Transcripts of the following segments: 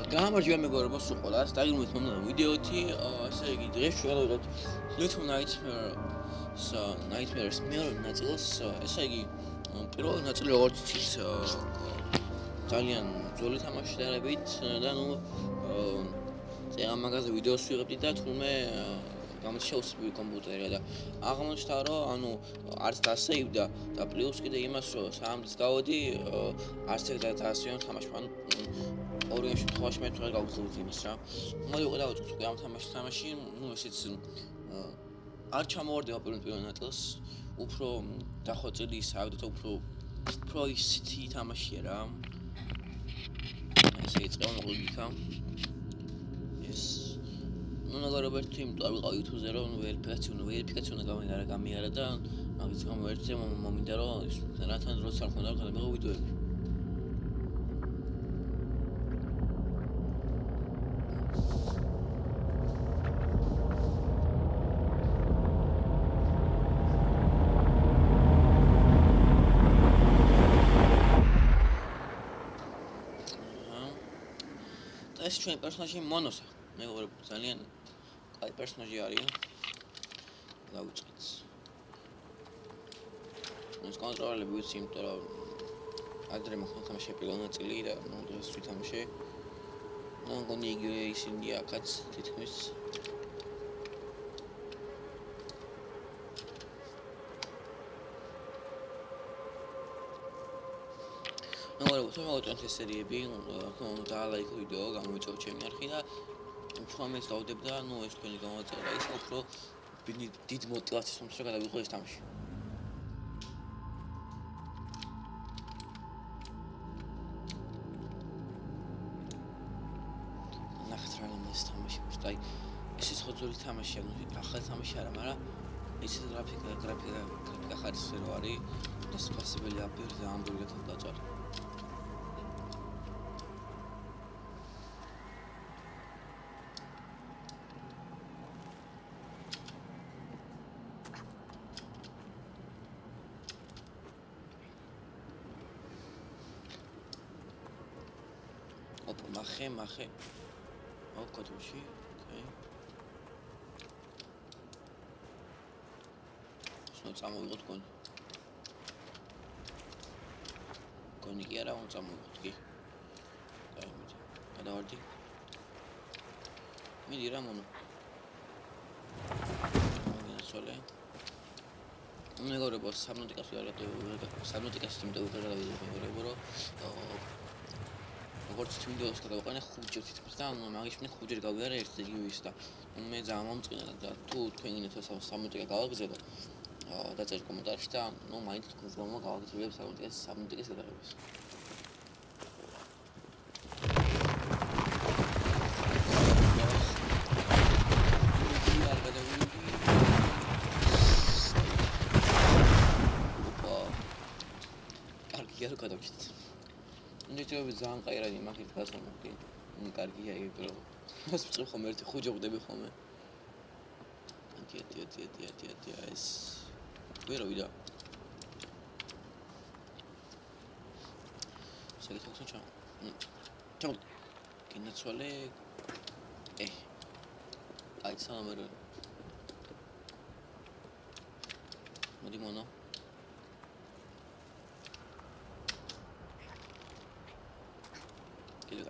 გამარჯობა მეგობრებო, სულ ყველას დაგიმოვით მომდევნო ვიდეოთი. ესე იგი, დღეს ჩვენ ვიღებთ Little Nightmares მეორე ნაწილს. ესე იგი, პირველი ნაწილი როგორც იცით, ძალიან ძველი თამაში დარებით და ნუ წეგან მაგაზე ვიდეოს ვიღებდით და თურმე გამოჩეუსები კომპიუტერია და აღმოჩნდა რომ ანუ არც დასეივდა და პლუს კიდე იმას რომ საამდის გავოდი არც ეგ დაასვიან თამაში. ანუ ორი შემთხვევაში მე თვითონ გავხსოვთ იმას რა. მოდი ვიყიდავთ უკვე ამ თამაში, ნუ ესეც არ ჩამოვარდება პირველ ნაწილს, უფრო დახოცილი ისაა და უფრო ისეთი თამაშია რა. ესე იწყება მოკლედ. ეს ნუ ნაგარობერთ იმიტომ არ ვიყავ YouTube-ზე რომ ვერიფიკაცია გამიარა და მაგის გამო ერთზე მომინდა რომ რათან დროს არ მქონდა რომ გადამიღო ვიდეოები. ეს ჩვენი პერსონაჟი მონოსა. მეგობრებო, ძალიან კაი პერსონაჟი არის. გავუწყეთ. ეს კონტროლები ვიცი, იმიტომ რომ ადრე მოხდა თამაში პირველ ნაწილი და ნუ დღეს ვითამაშე. მგონი იგივე ისინი აქაც თითქმის. მეგობრებო, თუ მოგწონთ ეს სერიები, დაალაიქო ვიდეო, გამოვიწევთ ჩემი არხი და უფრო ამას დავდებ და ნუ ეს თქვენი გამოწერა ის უფრო დიდ мотивაციას მომცრო გადავიღო ეს თამაში. ნახეთ რა ის თამაში, აი ეს ხო ძველი თამაშია, ნუ ახალი თამაში არა, მაგრამ ისეთ გრაფიკა ხარისხი რო არის და სპასიბელი აპდეიტი და ამბულგეთან დაწყალი. მახე. კოდში, ოკეი. სულ წამოვიღოთ გონი. გონი კი არა, წამოვიღოთ კი. გადავარდი. მიდი რა მონო. მოგინაცვალე. მეგობრებო, სამნოტიკას იმიტომ ვიყავ მეგობრებო, რომ როგორც ვიდეოს გადავყენე 5 ჯერ თითქმის და მაგის მე 5 ჯერ გავიარე ერთ იგივე ის და მე ძალიან მომწყინა და თუ თქვენ გინდათ სამნოტიკა გავაგზავნო დაწერთ კომენტარში და ნუ მაინც თქვენ ზოგადად გავაგზავნებ სამნოტიკას გადაღებას. კარგია რომ გადავჭით. ნიჭები ძალიან კაი რა იმახით გასამოხდი. კარგია იმიტომ რომ მას ვწევ ხომ ერთი ხუჯი ვყდები ხოლმე. ატია ეს ვერა ვიდა. შეგეთქვი ჩამ. გინაცვალე. აი სამერ. მოდი მონო. კიდე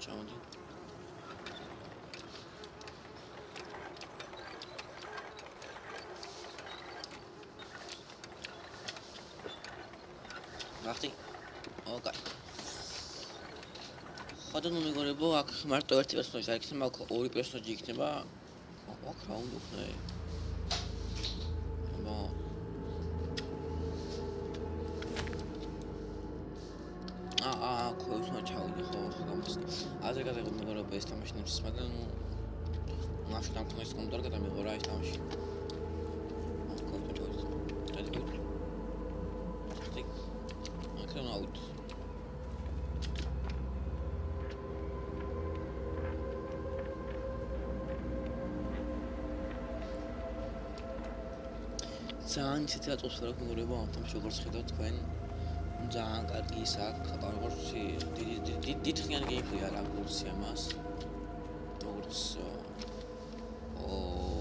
ჩამოდი. ნახტი. ოკეი. ხოდა ნუ მეგობრებო, აქ მარტო ერთი პერსონაჟი არ იქნება, აქ ორი პერსონაჟი იქნება. აქ რა უნდა ვქნე? აზრ გადაგიღო მეგობრებო ეს თამაში ნემსის, მაგრამ ნუ ნახე დამთმის კომპიუტერ გადამიღო რა ეს თამაში. აუთ. ძალიან ისეთი ატმოსფერო მეგობრებო ამ თემში როგორც ხედავთ თქვენ ძალიან კარგი ის აქვს როგორც დიდხნიანი გეიმპლეი არ აქვს ამას როგორც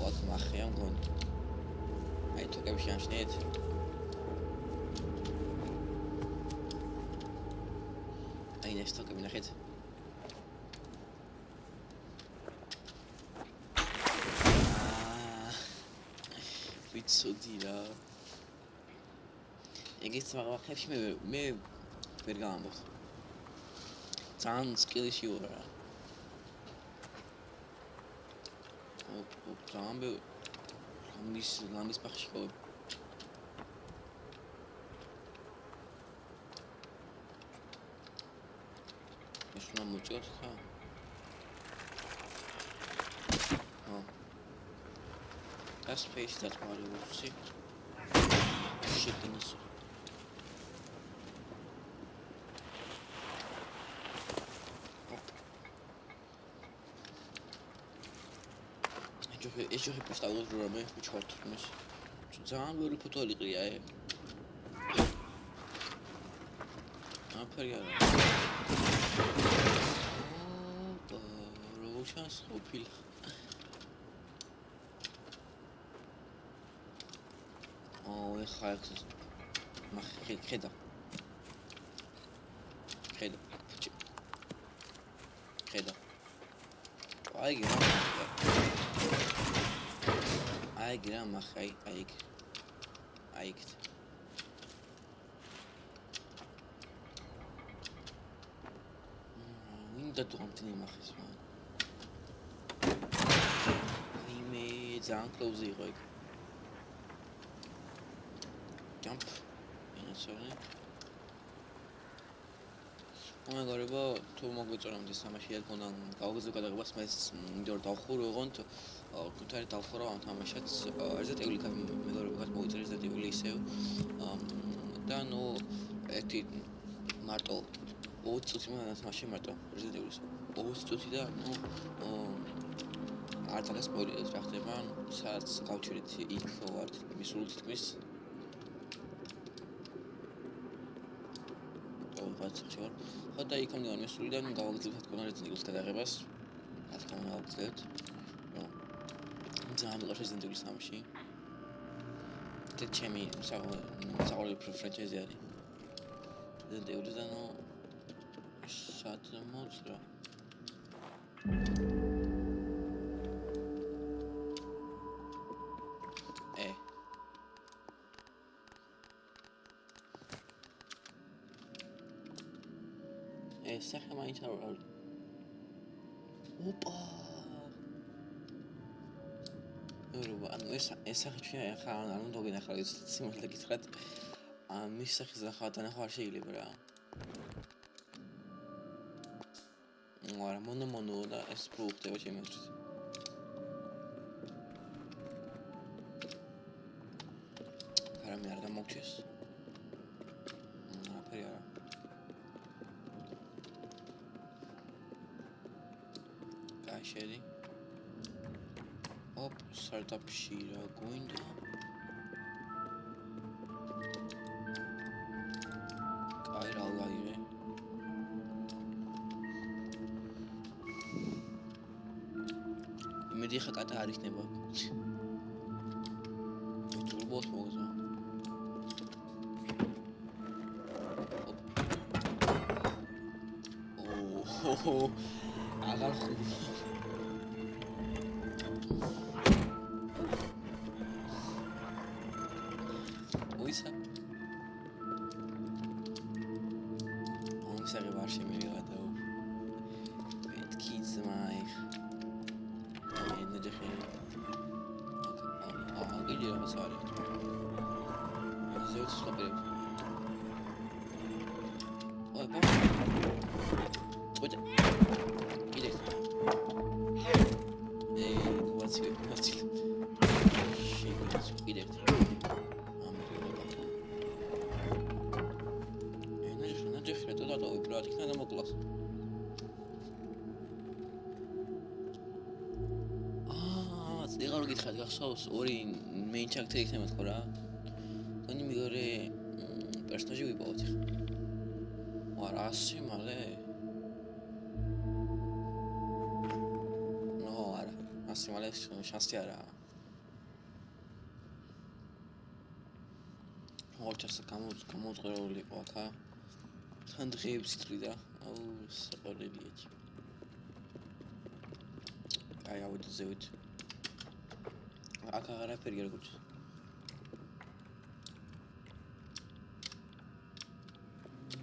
აქ მახია მგონი აი თუკები შეამჩნიეთ აი ეს თუკები ნახეთ ვიცოდი რა ეგეც მაგახებში მე ვერ გავამბობ ძალიან სკილიში ვარ რა ძალიან ლამის ბახში ხო ეს უნდა მოწევთ ხა Das Space that body will see. Shitting us. Ești o hipista o drame, which hot miss. Zan will put all the guy. Aperiara. Rochas hopil. ეხლა ხედა აი გრამ ახაი აი მინდა თუ ამთინი მახეს მან მე ძალიან კლოუზი იყო იქ jump sorry მეგობრებო თუ მოგვიწონთ ეს თამაში ერგონა გავგზავნე გადაღებას მე მინდა რომ დავხურო ოღონდ კუთარი დავხურო ამ თამაშად Resident Evil მეგობრებო მოიწერეს Resident Evil ისევ და ნუ ერთი მარტო 20 წუთი თამაში მარტო Resident Evil 20 წუთი და ნუ არ თავს სპოილერს რა ხდება სადაც გავჩერეთ იქ ვარ მისული თითქმის ხო და იქამდე ვარ მისულიდან გავაგრძელებთ თქვენ Resident Evil-ს გადაღებას რა თქმა უნდა გავაგრძელებთ რომ ძალიან მიყვარს Resident Evil-ის თამაში და ჩემი საყვარელი ფრანჩაიზი არის Resident Evil-ს და ნუ სად მოძრა სახე მაინც არ ოპა ანუ ეს სახე ჩვენ ახლა არ უნდა გინახავთ ეს სიმართლე გითხრათ მის სახეს ახლა დანახვა არ შეიძლება რა არა მონო და ეს რო ხდება ჩემი აზრით არამე არ გამოგჩეს აფერი არა Shady. Op, startup Shira going down. Kayra Allah'ı. İmediye kadar tarih ne bak. Turbos mu olacak? Oh, agar khudi. Oysa Oysa var შემიძლია და მეთქი ზმაიხ მე ნახე იგი რაღაც არის ზეც ხობები ой ба ой იგი ვაცი იგი რა იქნა და მოკლას. წეგა რო გითხრათ გახსოვს ორი main character იქნება თქო რა. პერსონაჟი ვიპოვოთ ახლა. არა, ასე მალე. ნო, არა. ასე მალე შანსი არაა. ოჩასა გამოუწყრეული იყო აქა. თან დღეებს იწვიდა. აუ, საყოველიაჭი. აი, ავიდე ზევით. აქ აღარაფერია როგორც.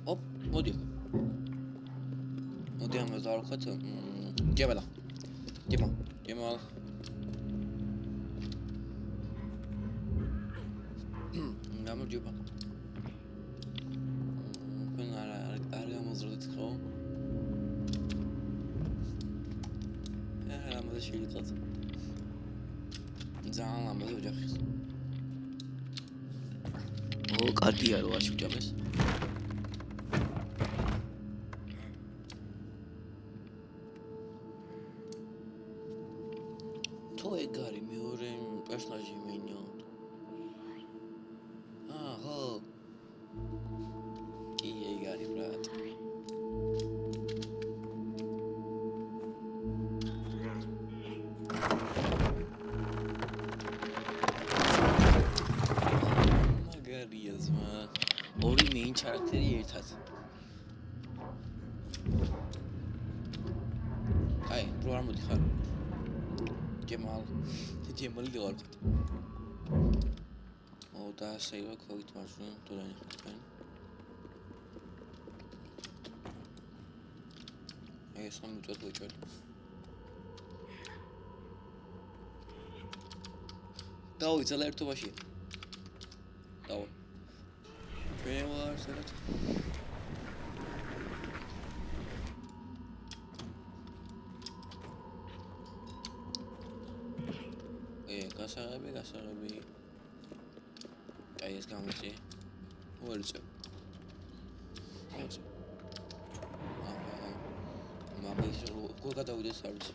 ოპ, მოდი. მოდი ამას დავარქვათ. ჯებალა. ჯემალ. გამარჯობა. თქვენ არ გამოზრდით ხო? ამაზე შეიძლება. ძალიან ლამაზი ოჯახის. კარგია რო აშუჭამეს. თუ ეგ არის მეორე პერსონაჟი მეინო. ხო. კი ეგ არის ბრატ. ორი მეინ ჩარაქტერი ერთად. აი, რო არ მოდიხარ. ჯემალი ვარ ვარ. და ასე იყო ქოვით მარჯვნივ დურანი ხარ. ეს ხომ უწოდ ვიჭველი. დავიცალა ერთობაში. დავა. ჩვენ ვარ სადაც. გასაღები. აი ეს გამოიწე. ვერწე. მაგის რო გადავიდეს არ ვიცი.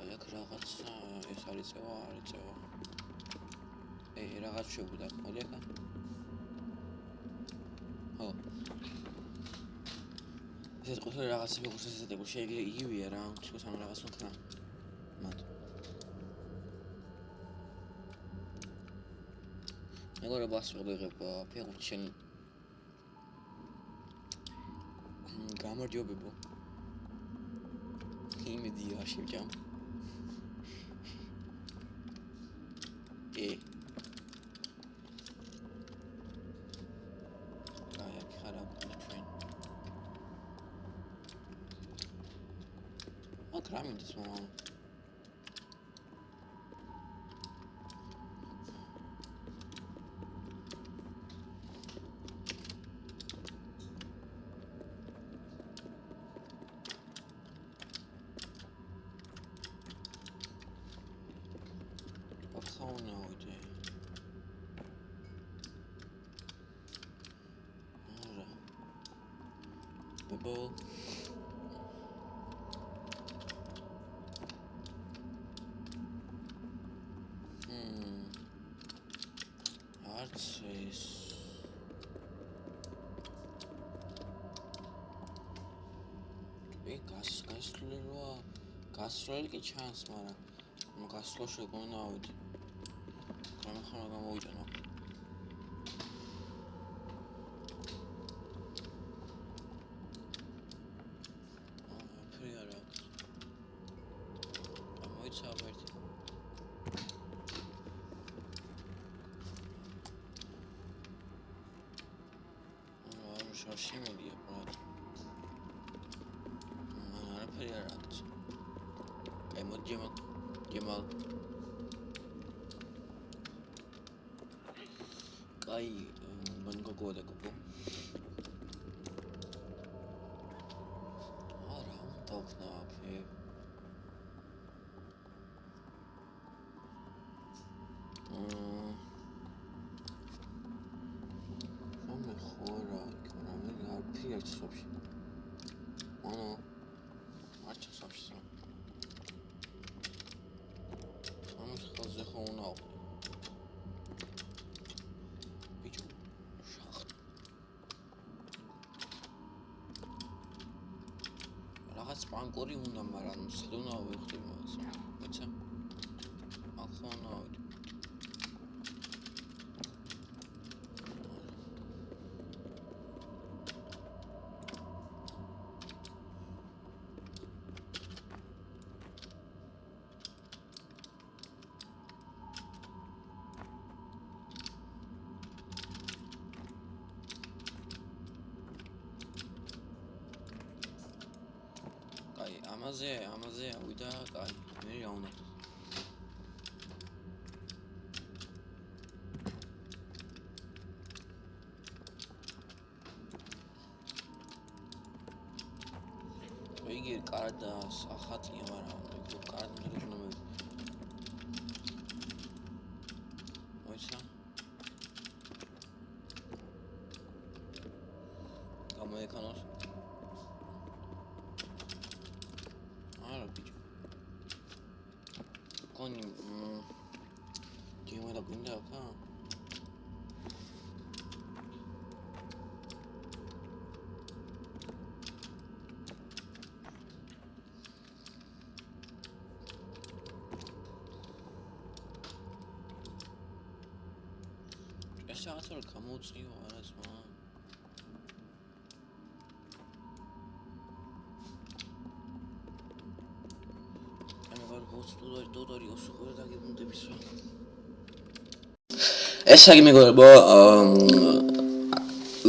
აი აქ რაღაცა ეს არის წევა. რაღაც შეგვიდა. მოდი ახლა. ხო. ეს ყოველ რაღაცა როგორც ესეთები შეიძლება იგივეა რა, თქოს ამ რაღაც უკნა. მათ. მეგობრებო, ასწავლებ ფეხბურთს შენ. გამარჯობებო. იმედია შევჭამ. Kramim das mal. Wat gaan we nou doen? Bubble. Arts. გასროლი კი ჩანს, მაგრამ გასროლში გონა ავიდი. რამე ხომ გამოვიტანო. ფრიგარა. ამოიცა ერთი. შარში მოდია ბრატ. არაფერი არ აქვს. აი მოდი ჯემალ. კაი მან გოგო და გოგო. არა, დავხნა აფე. სოფში. არჩა სოფში. ამის ხალხზე ხო უნდა აყო. ბიჭო, შახტი. რაღაც სპამკორი უნდა, მაგრამ სად უნდა ვიხდი მას? მოიცა? ახლა უნდა ავიდე. ამაზე ავიდა, კაი, მე რა უნდა. იგი კარდა სახათია, მაგრამ ეგ კარდა მე უნდა მე. მოიცა? გამოეკანოს. Con tiene la cuenta acá. Esa hace el camut, sí, ahora es más. ეს იგი მეგობრებო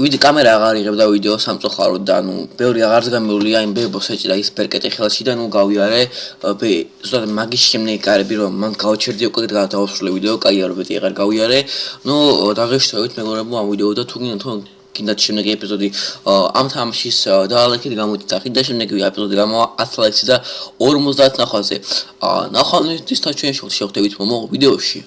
ვიდეო კამერა აღარ იღებდა ვიდეო სამწუხაროდ და ნუ ბევრი აღარც გამეულია იმ ბებოს ეჭირა ის ბერკეტი ხელში და ნუ გავიარე ზუსტად მაგის შემდეგ კარები რომ მან გავჩერდი უკვე დავასრულე ვიდეო კაია რომ მეტი აღარ გავიარე ნუ დაღეშთოვით მეგობრებო ამ ვიდეო და თუ გინდათ შემდეგი ეპიზოდი ამ თამაშის დაალექით გამოდით და შემდეგი ეპიზოდი გამოვა 100 ლაიქს და 50 ნახვაზე ნახვამდის და ჩვენ შევხვდებით მომავალ ვიდეოში